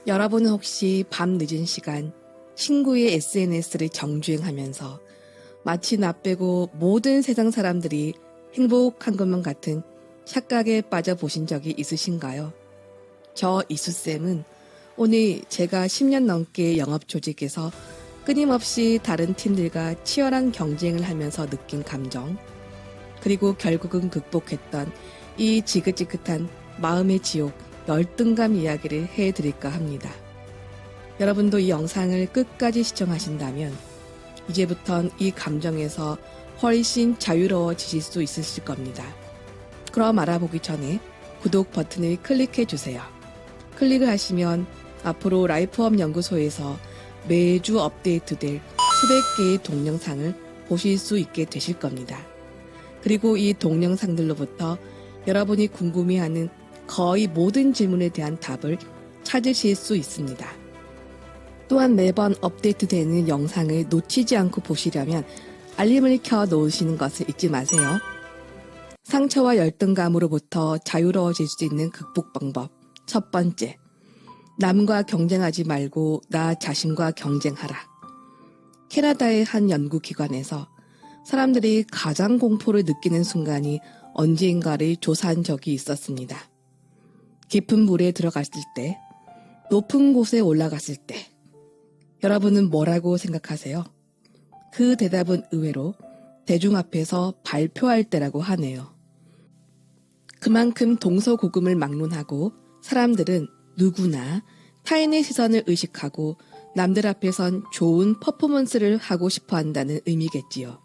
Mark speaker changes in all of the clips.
Speaker 1: 여러분은 혹시 밤 늦은 시간 친구의 SNS를 정주행하면서 마치 나 빼고 모든 세상 사람들이 행복한 것만 같은 착각에 빠져보신 적이 있으신가요? 저 이수쌤은 오늘 제가 10년 넘게 영업조직에서 끊임없이 다른 팀들과 치열한 경쟁을 하면서 느낀 감정, 그리고 결국은 극복했던 이 지긋지긋한 마음의 지옥, 열등감 이야기를 해드릴까 합니다. 여러분도 이 영상을 끝까지 시청하신다면 이제부턴 이 감정에서 훨씬 자유로워지실 수 있으실 겁니다. 그럼 알아보기 전에 구독 버튼을 클릭해 주세요. 클릭을 하시면 앞으로 라이프업 연구소에서 매주 업데이트될 수백 개의 동영상을 보실 수 있게 되실 겁니다. 그리고 이 동영상들로부터 여러분이 궁금해하는 거의 모든 질문에 대한 답을 찾으실 수 있습니다. 또한 매번 업데이트되는 영상을 놓치지 않고 보시려면 알림을 켜 놓으시는 것을 잊지 마세요. 상처와 열등감으로부터 자유로워질 수 있는 극복 방법. 첫 번째, 남과 경쟁하지 말고 나 자신과 경쟁하라. 캐나다의 한 연구기관에서 사람들이 가장 공포를 느끼는 순간이 언제인가를 조사한 적이 있었습니다. 깊은 물에 들어갔을 때, 높은 곳에 올라갔을 때, 여러분은 뭐라고 생각하세요? 그 대답은 의외로 대중 앞에서 발표할 때라고 하네요. 그만큼 동서고금을 막론하고 사람들은 누구나 타인의 시선을 의식하고 남들 앞에선 좋은 퍼포먼스를 하고 싶어 한다는 의미겠지요.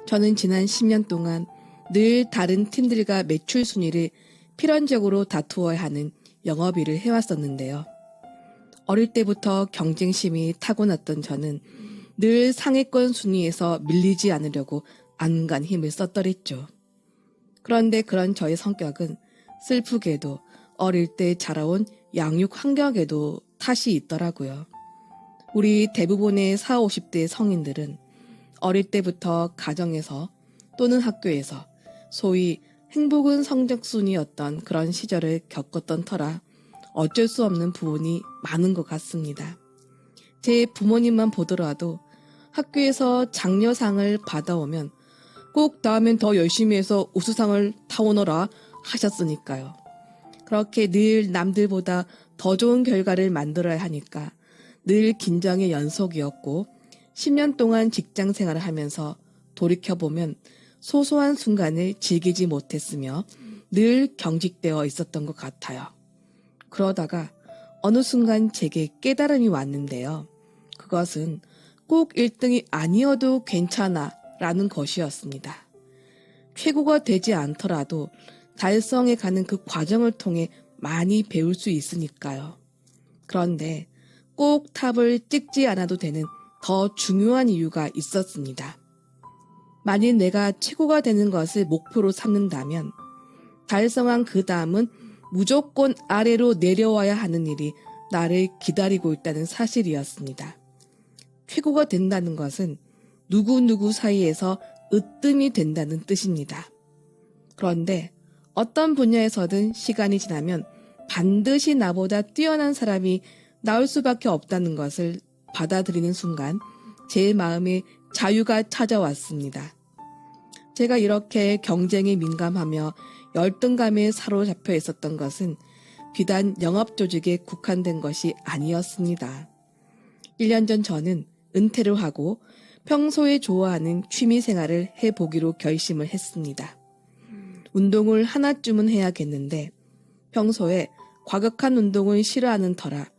Speaker 1: 저는 지난 10년 동안 늘 다른 팀들과 매출 순위를 필연적으로 다투어야 하는 영업일을 해왔었는데요. 어릴 때부터 경쟁심이 타고났던 저는 늘 상위권 순위에서 밀리지 않으려고 안간 힘을 썼더랬죠. 그런데 그런 저의 성격은 슬프게도 어릴 때 자라온 양육 환경에도 탓이 있더라고요. 우리 대부분의 40, 50대 성인들은 어릴 때부터 가정에서 또는 학교에서 소위 행복은 성적순이었던 그런 시절을 겪었던 터라 어쩔 수 없는 부분이 많은 것 같습니다. 제 부모님만 보더라도 학교에서 장려상을 받아오면 꼭 다음엔 더 열심히 해서 우수상을 타오너라 하셨으니까요. 그렇게 늘 남들보다 더 좋은 결과를 만들어야 하니까 늘 긴장의 연속이었고 10년 동안 직장 생활을 하면서 돌이켜보면 소소한 순간을 즐기지 못했으며 늘 경직되어 있었던 것 같아요. 그러다가 어느 순간 제게 깨달음이 왔는데요. 그것은 꼭 1등이 아니어도 괜찮아 라는 것이었습니다. 최고가 되지 않더라도 달성해 가는 그 과정을 통해 많이 배울 수 있으니까요. 그런데 꼭 탑을 찍지 않아도 되는 더 중요한 이유가 있었습니다. 만일 내가 최고가 되는 것을 목표로 삼는다면 달성한 그 다음은 무조건 아래로 내려와야 하는 일이 나를 기다리고 있다는 사실이었습니다. 최고가 된다는 것은 누구누구 사이에서 으뜸이 된다는 뜻입니다. 그런데 어떤 분야에서든 시간이 지나면 반드시 나보다 뛰어난 사람이 나올 수밖에 없다는 것을 받아들이는 순간 제 마음에 자유가 찾아왔습니다. 제가 이렇게 경쟁에 민감하며 열등감에 사로잡혀 있었던 것은 비단 영업조직에 국한된 것이 아니었습니다. 1년 전 저는 은퇴를 하고 평소에 좋아하는 취미생활을 해보기로 결심을 했습니다. 운동을 하나쯤은 해야겠는데 평소에 과격한 운동을 싫어하는 터라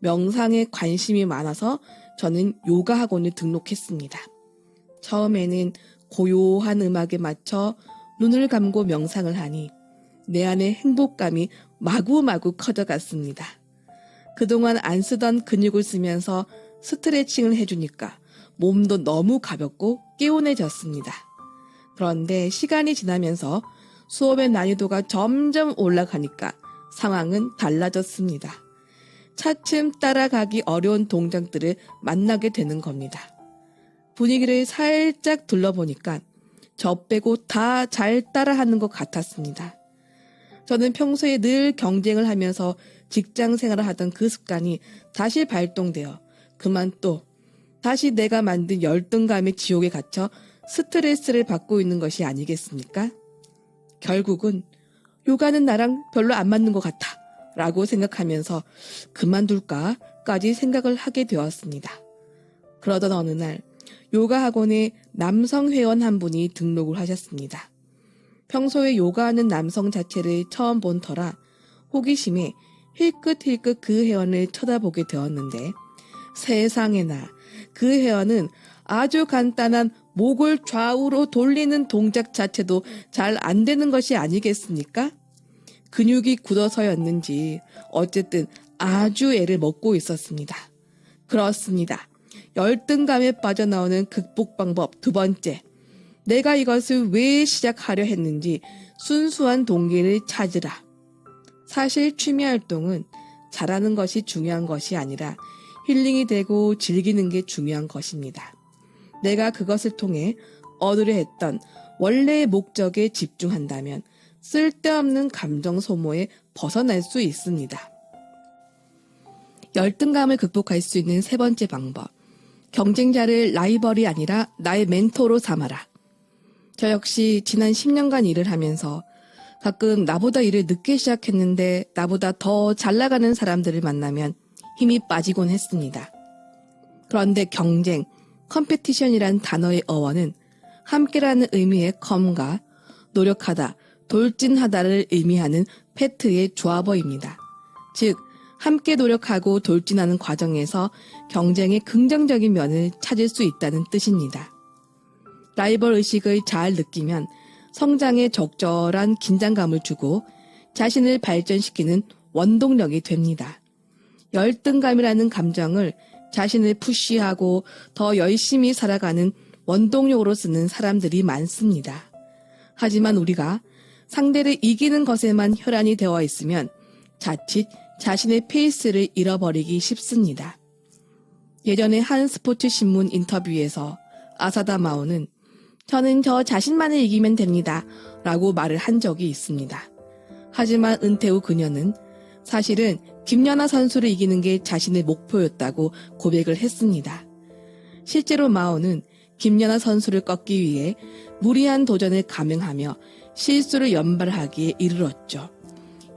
Speaker 1: 명상에 관심이 많아서 저는 요가 학원을 등록했습니다. 처음에는 고요한 음악에 맞춰 눈을 감고 명상을 하니 내 안의 행복감이 마구마구 커져갔습니다. 그동안 안 쓰던 근육을 쓰면서 스트레칭을 해주니까 몸도 너무 가볍고 개운해졌습니다. 그런데 시간이 지나면서 수업의 난이도가 점점 올라가니까 상황은 달라졌습니다. 차츰 따라가기 어려운 동작들을 만나게 되는 겁니다. 분위기를 살짝 둘러보니까 저 빼고 다 잘 따라하는 것 같았습니다. 저는 평소에 늘 경쟁을 하면서 직장 생활을 하던 그 습관이 다시 발동되어 그만 또 다시 내가 만든 열등감의 지옥에 갇혀 스트레스를 받고 있는 것이 아니겠습니까? 결국은 요가는 나랑 별로 안 맞는 것 같아 라고 생각하면서 그만둘까까지 생각을 하게 되었습니다. 그러던 어느 날 요가 학원에 남성 회원 한 분이 등록을 하셨습니다. 평소에 요가하는 남성 자체를 처음 본 터라 호기심에 힐끗힐끗 그 회원을 쳐다보게 되었는데 세상에나 그 회원은 아주 간단한 목을 좌우로 돌리는 동작 자체도 잘 안 되는 것이 아니겠습니까? 근육이 굳어서였는지 어쨌든 아주 애를 먹고 있었습니다. 그렇습니다. 열등감에 빠져나오는 극복 방법 두 번째. 내가 이것을 왜 시작하려 했는지 순수한 동기를 찾으라. 사실 취미 활동은 잘하는 것이 중요한 것이 아니라 힐링이 되고 즐기는 게 중요한 것입니다. 내가 그것을 통해 얻으려 했던 원래의 목적에 집중한다면 쓸데없는 감정 소모에 벗어날 수 있습니다. 열등감을 극복할 수 있는 세 번째 방법. 경쟁자를 라이벌이 아니라 나의 멘토로 삼아라. 저 역시 지난 10년간 일을 하면서 가끔 나보다 일을 늦게 시작했는데 나보다 더 잘 나가는 사람들을 만나면 힘이 빠지곤 했습니다. 그런데 경쟁, 컴페티션이란 단어의 어원은 함께라는 의미의 컴과 노력하다, 돌진하다를 의미하는 페트의 조합어입니다. 즉, 함께 노력하고 돌진하는 과정에서 경쟁의 긍정적인 면을 찾을 수 있다는 뜻입니다. 라이벌 의식을 잘 느끼면 성장에 적절한 긴장감을 주고 자신을 발전시키는 원동력이 됩니다. 열등감이라는 감정을 자신을 푸시하고 더 열심히 살아가는 원동력으로 쓰는 사람들이 많습니다. 하지만 우리가 상대를 이기는 것에만 혈안이 되어 있으면 자칫 자신의 페이스를 잃어버리기 쉽습니다. 예전에 한 스포츠 신문 인터뷰에서 아사다 마오는 저는 저 자신만을 이기면 됩니다 라고 말을 한 적이 있습니다. 하지만 은퇴 후 그녀는 사실은 김연아 선수를 이기는 게 자신의 목표였다고 고백을 했습니다. 실제로 마오는 김연아 선수를 꺾기 위해 무리한 도전을 감행하며 실수를 연발하기에 이르렀죠.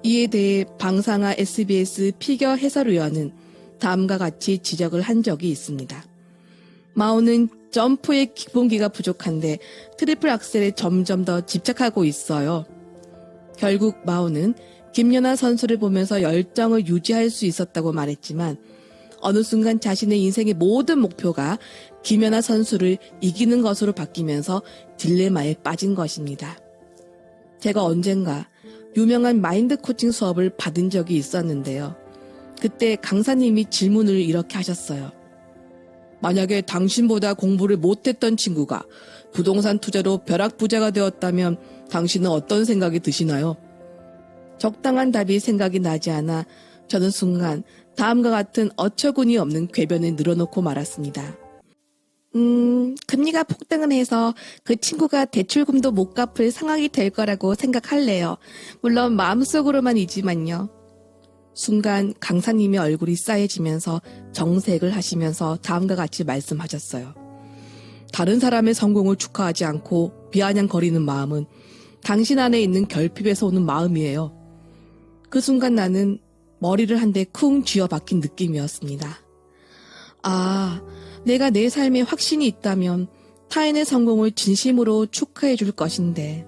Speaker 1: 이에 대해 방상아 SBS 피겨 해설위원은 다음과 같이 지적을 한 적이 있습니다. 마오는 점프의 기본기가 부족한데 트리플 악셀에 점점 더 집착하고 있어요. 결국 마오는 김연아 선수를 보면서 열정을 유지할 수 있었다고 말했지만 어느 순간 자신의 인생의 모든 목표가 김연아 선수를 이기는 것으로 바뀌면서 딜레마에 빠진 것입니다. 제가 언젠가 유명한 마인드 코칭 수업을 받은 적이 있었는데요. 그때 강사님이 질문을 이렇게 하셨어요. 만약에 당신보다 공부를 못했던 친구가 부동산 투자로 벼락부자가 되었다면 당신은 어떤 생각이 드시나요? 적당한 답이 생각이 나지 않아 저는 순간 다음과 같은 어처구니 없는 궤변을 늘어놓고 말았습니다. 금리가 폭등을 해서 그 친구가 대출금도 못 갚을 상황이 될 거라고 생각할래요. 물론 마음속으로만이지만요. 순간 강사님의 얼굴이 싸해지면서 정색을 하시면서 다음과 같이 말씀하셨어요. 다른 사람의 성공을 축하하지 않고 비아냥거리는 마음은 당신 안에 있는 결핍에서 오는 마음이에요. 그 순간 나는 머리를 한 대 쿵 쥐어박힌 느낌이었습니다. 아, 내가 내 삶에 확신이 있다면 타인의 성공을 진심으로 축하해 줄 것인데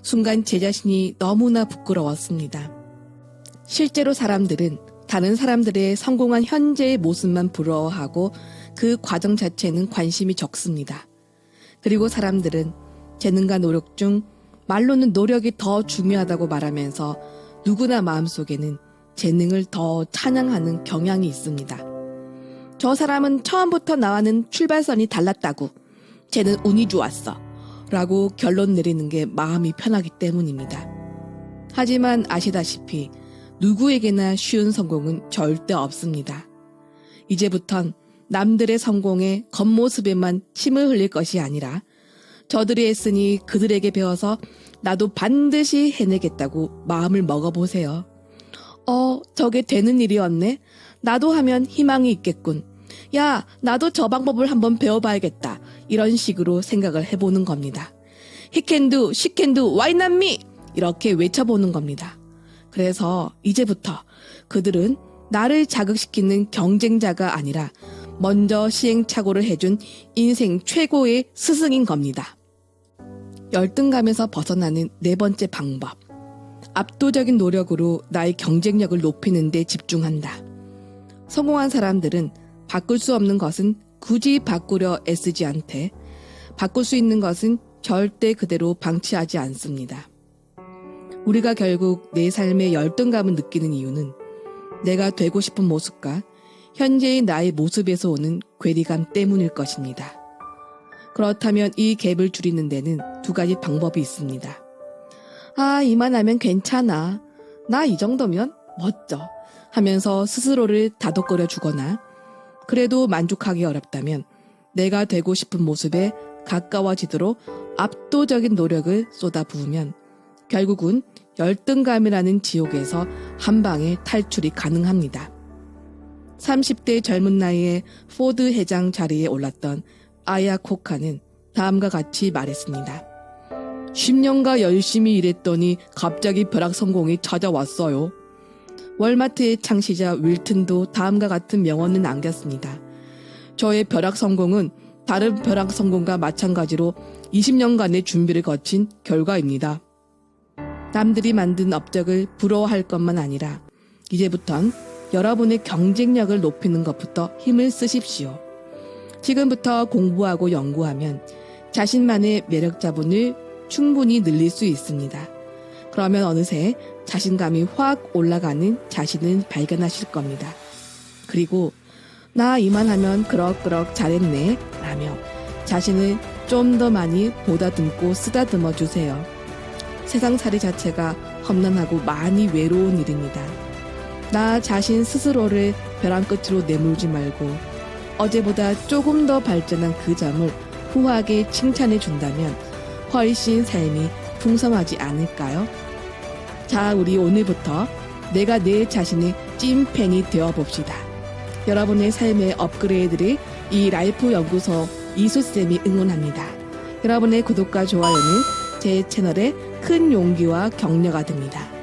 Speaker 1: 순간 제 자신이 너무나 부끄러웠습니다. 실제로 사람들은 다른 사람들의 성공한 현재의 모습만 부러워하고 그 과정 자체는 관심이 적습니다. 그리고 사람들은 재능과 노력 중 말로는 노력이 더 중요하다고 말하면서 누구나 마음속에는 재능을 더 찬양하는 경향이 있습니다. 저 사람은 처음부터 나와는 출발선이 달랐다고, 쟤는 운이 좋았어 라고 결론 내리는 게 마음이 편하기 때문입니다. 하지만 아시다시피 누구에게나 쉬운 성공은 절대 없습니다. 이제부턴 남들의 성공에 겉모습에만 침을 흘릴 것이 아니라 저들이 애쓰니 그들에게 배워서 나도 반드시 해내겠다고 마음을 먹어보세요. 저게 되는 일이었네. 나도 하면 희망이 있겠군. 야, 나도 저 방법을 한번 배워봐야겠다. 이런 식으로 생각을 해보는 겁니다. He can do, she can do, why not me? 이렇게 외쳐보는 겁니다. 그래서 이제부터 그들은 나를 자극시키는 경쟁자가 아니라 먼저 시행착오를 해준 인생 최고의 스승인 겁니다. 열등감에서 벗어나는 네 번째 방법. 압도적인 노력으로 나의 경쟁력을 높이는 데 집중한다. 성공한 사람들은 바꿀 수 없는 것은 굳이 바꾸려 애쓰지 않되 바꿀 수 있는 것은 절대 그대로 방치하지 않습니다. 우리가 결국 내 삶의 열등감을 느끼는 이유는 내가 되고 싶은 모습과 현재의 나의 모습에서 오는 괴리감 때문일 것입니다. 그렇다면 이 갭을 줄이는 데는 두 가지 방법이 있습니다. 이만하면 괜찮아. 나 이 정도면 멋져. 하면서 스스로를 다독거려 주거나 그래도 만족하기 어렵다면 내가 되고 싶은 모습에 가까워지도록 압도적인 노력을 쏟아부으면 결국은 열등감이라는 지옥에서 한 방에 탈출이 가능합니다. 30대 젊은 나이에 포드 회장 자리에 올랐던 아야 코카는 다음과 같이 말했습니다. 10년간 열심히 일했더니 갑자기 벼락 성공이 찾아왔어요. 월마트의 창시자 윌튼도 다음과 같은 명언을 남겼습니다. 저의 벼락 성공은 다른 벼락 성공과 마찬가지로 20년간의 준비를 거친 결과입니다. 남들이 만든 업적을 부러워할 것만 아니라 이제부턴 여러분의 경쟁력을 높이는 것부터 힘을 쓰십시오. 지금부터 공부하고 연구하면 자신만의 매력 자본을 충분히 늘릴 수 있습니다. 그러면 어느새 자신감이 확 올라가는 자신을 발견하실 겁니다. 그리고 나 이만하면 그럭그럭 잘했네 라며 자신을 좀 더 많이 보다듬고 쓰다듬어 주세요. 세상살이 자체가 험난하고 많이 외로운 일입니다. 나 자신 스스로를 벼랑 끝으로 내몰지 말고 어제보다 조금 더 발전한 그 점을 후하게 칭찬해 준다면 훨씬 삶이 풍성하지 않을까요? 자, 우리 오늘부터 내가 내 자신의 찐팬이 되어봅시다. 여러분의 삶의 업그레이드를 이 라이프 연구소 이수쌤이 응원합니다. 여러분의 구독과 좋아요는 제 채널에 큰 용기와 격려가 됩니다.